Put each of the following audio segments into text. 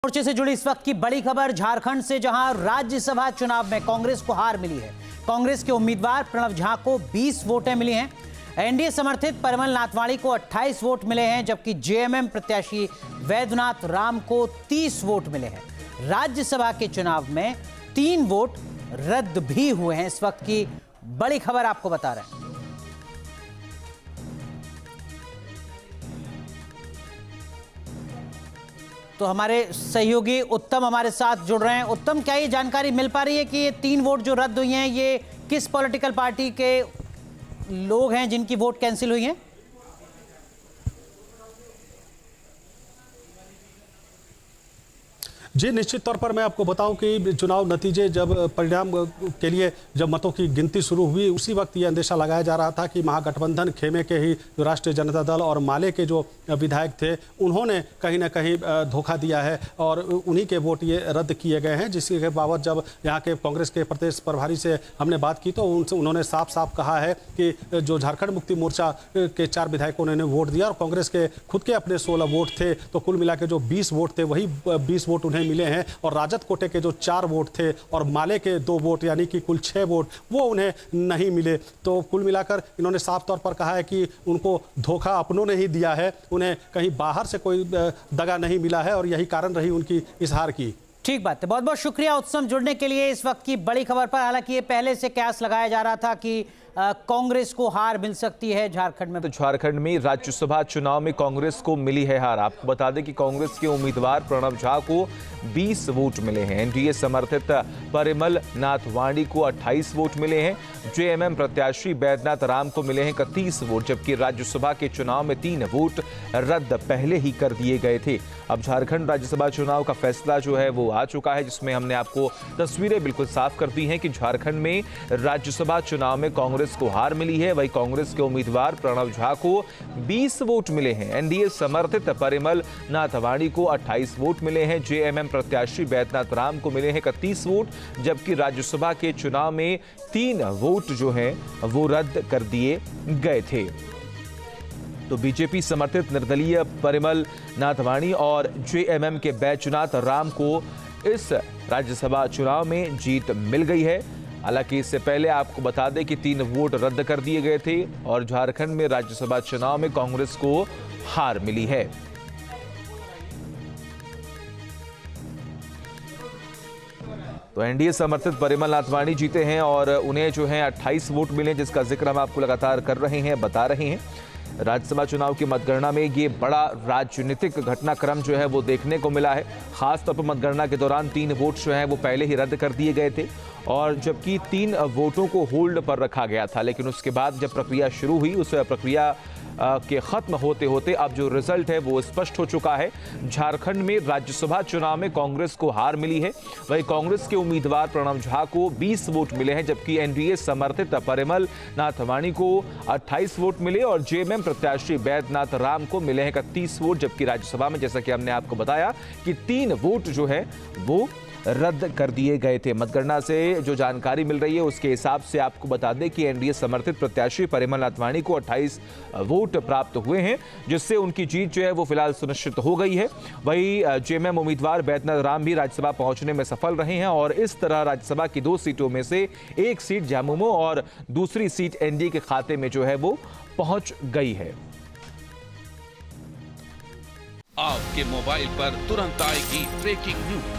मोर्चे से जुड़ी इस वक्त की बड़ी खबर झारखंड से, जहां राज्यसभा चुनाव में कांग्रेस को हार मिली है। कांग्रेस के उम्मीदवार प्रणव झा को 20 वोटें मिली हैं। एनडीए समर्थित परिमल नाथवाणी को 28 वोट मिले हैं, जबकि जेएमएम प्रत्याशी वैद्यनाथ राम को 30 वोट मिले हैं। राज्यसभा के चुनाव में 3 वोट रद्द भी हुए हैं। इस वक्त की बड़ी खबर आपको बता रहे हैं। तो हमारे सहयोगी उत्तम हमारे साथ जुड़ रहे हैं। उत्तम, क्या ये जानकारी मिल पा रही है कि ये 3 वोट जो रद्द हुई हैं ये किस पॉलिटिकल पार्टी के लोग हैं जिनकी वोट कैंसिल हुई हैं? जी, निश्चित तौर पर मैं आपको बताऊं कि चुनाव नतीजे जब परिणाम के लिए जब मतों की गिनती शुरू हुई, उसी वक्त ये अंदेशा लगाया जा रहा था कि महागठबंधन खेमे के ही जो राष्ट्रीय जनता दल और माले के जो विधायक थे, उन्होंने कहीं ना कहीं धोखा दिया है और उन्हीं के वोट ये रद्द किए गए हैं। जिसके बाबत जब यहाँ के कांग्रेस के प्रदेश प्रभारी से हमने बात की तो उन्होंने साफ साफ कहा है कि जो झारखंड मुक्ति मोर्चा के 4 विधायकों ने वोट दिया और कांग्रेस के खुद के अपने 16 वोट थे, तो कुल मिला के जो 20 वोट थे वही 20 वोट उन्हें मिले हैं। और राजद कोटे के जो 4 वोट थे और माले के 2 वोट यानी कि कुल 6 वोट वो उन्हें नहीं मिले। तो कुल मिलाकर इन्होंने साफ तौर पर कहा है कि उनको धोखा अपनों ने ही दिया है, उन्हें कहीं बाहर से कोई दगा नहीं मिला है और यही कारण रही उनकी इस हार की। ठीक बात है, बहुत बहुत शुक्रिया उत्तम जुड़ने के लिए इस वक्त की बड़ी खबर पर। हालांकि ये पहले से कयास लगाया जा रहा था कि कांग्रेस को हार मिल सकती है झारखंड में। तो झारखंड में राज्यसभा चुनाव में कांग्रेस को मिली है हार। आपको बता दें कि कांग्रेस के उम्मीदवार प्रणव झा को 20 वोट मिले हैं। एनडीए समर्थित परिमल नाथवाणी को 28 वोट मिले हैं। जेएमएम प्रत्याशी वैद्यनाथ राम को मिले हैं 31 वोट, जबकि राज्यसभा के चुनाव में 3 वोट रद्द पहले ही कर दिए गए थे। अब झारखंड राज्यसभा चुनाव का फैसला जो है वो आ चुका है, जिसमें हमने आपको तस्वीरें बिल्कुल साफ कर दी हैं कि झारखंड में राज्यसभा चुनाव में कांग्रेस को हार मिली है। वही कांग्रेस के उम्मीदवार प्रणव झा को 20 वोट मिले हैं। एनडीए समर्थित परिमल नाथवाणी को 28 वोट मिले हैं। जेएमएम प्रत्याशी वैद्यनाथ राम को मिले हैं 31 वोट, जबकि राज्यसभा के चुनाव में 3 वोट जो हैं वो रद्द कर दिए गए थे। तो बीजेपी समर्थित निर्दलीय परिमल नाथवाणी और जेएमएम के वैद्यनाथ राम को इस राज्यसभा चुनाव में जीत मिल गई है। हालांकि इससे पहले आपको बता दें कि 3 वोट रद्द कर दिए गए थे और झारखंड में राज्यसभा चुनाव में कांग्रेस को हार मिली है। तो एनडीए समर्थित परिमल नाथवाणी जीते हैं और उन्हें जो है 28 वोट मिले, जिसका जिक्र हम आपको लगातार कर रहे हैं, बता रहे हैं। राज्यसभा चुनाव की मतगणना में ये बड़ा राजनीतिक घटनाक्रम जो है वो देखने को मिला है। खासतौर पर मतगणना के दौरान 3 वोट जो है वो पहले ही रद्द कर दिए गए थे और जबकि 3 वोटों को होल्ड पर रखा गया था। लेकिन उसके बाद जब प्रक्रिया शुरू हुई, उस प्रक्रिया के खत्म होते होते अब जो रिजल्ट है वो स्पष्ट हो चुका है। झारखंड में राज्यसभा चुनाव में कांग्रेस को हार मिली है। वहीं कांग्रेस के उम्मीदवार प्रणव झा को 20 वोट मिले हैं, जबकि एनडीए समर्थित परिमल नाथवाणी को 28 वोट मिले और जेएमएम प्रत्याशी वैद्यनाथ राम को मिले हैं 31 वोट, जबकि राज्यसभा में जैसा कि हमने आपको बताया कि 3 वोट जो है वो रद्द कर दिए गए थे। मतगणना से जो जानकारी मिल रही है उसके हिसाब से आपको बता दें कि एनडीए समर्थित प्रत्याशी परिमल नाथवाणी को 28 वोट प्राप्त हुए हैं, जिससे उनकी जीत जो है वो फिलहाल सुनिश्चित हो गई है। वहीं जेएमएम उम्मीदवार वैद्यनाथ राम भी राज्यसभा पहुंचने में सफल रहे हैं और इस तरह राज्यसभा की 2 सीटों में से 1 सीट झामुमो और दूसरी सीट एनडीए के खाते में जो है वो पहुंच गई है। आपके मोबाइल पर तुरंत आएगी ब्रेकिंग न्यूज।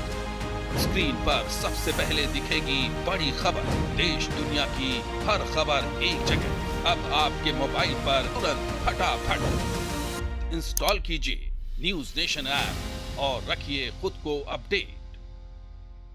स्क्रीन पर सबसे पहले दिखेगी बड़ी खबर। देश दुनिया की हर खबर एक जगह। अब आपके मोबाइल पर तुरंत फटाफट इंस्टॉल कीजिए न्यूज नेशन ऐप और रखिए खुद को अपडेट।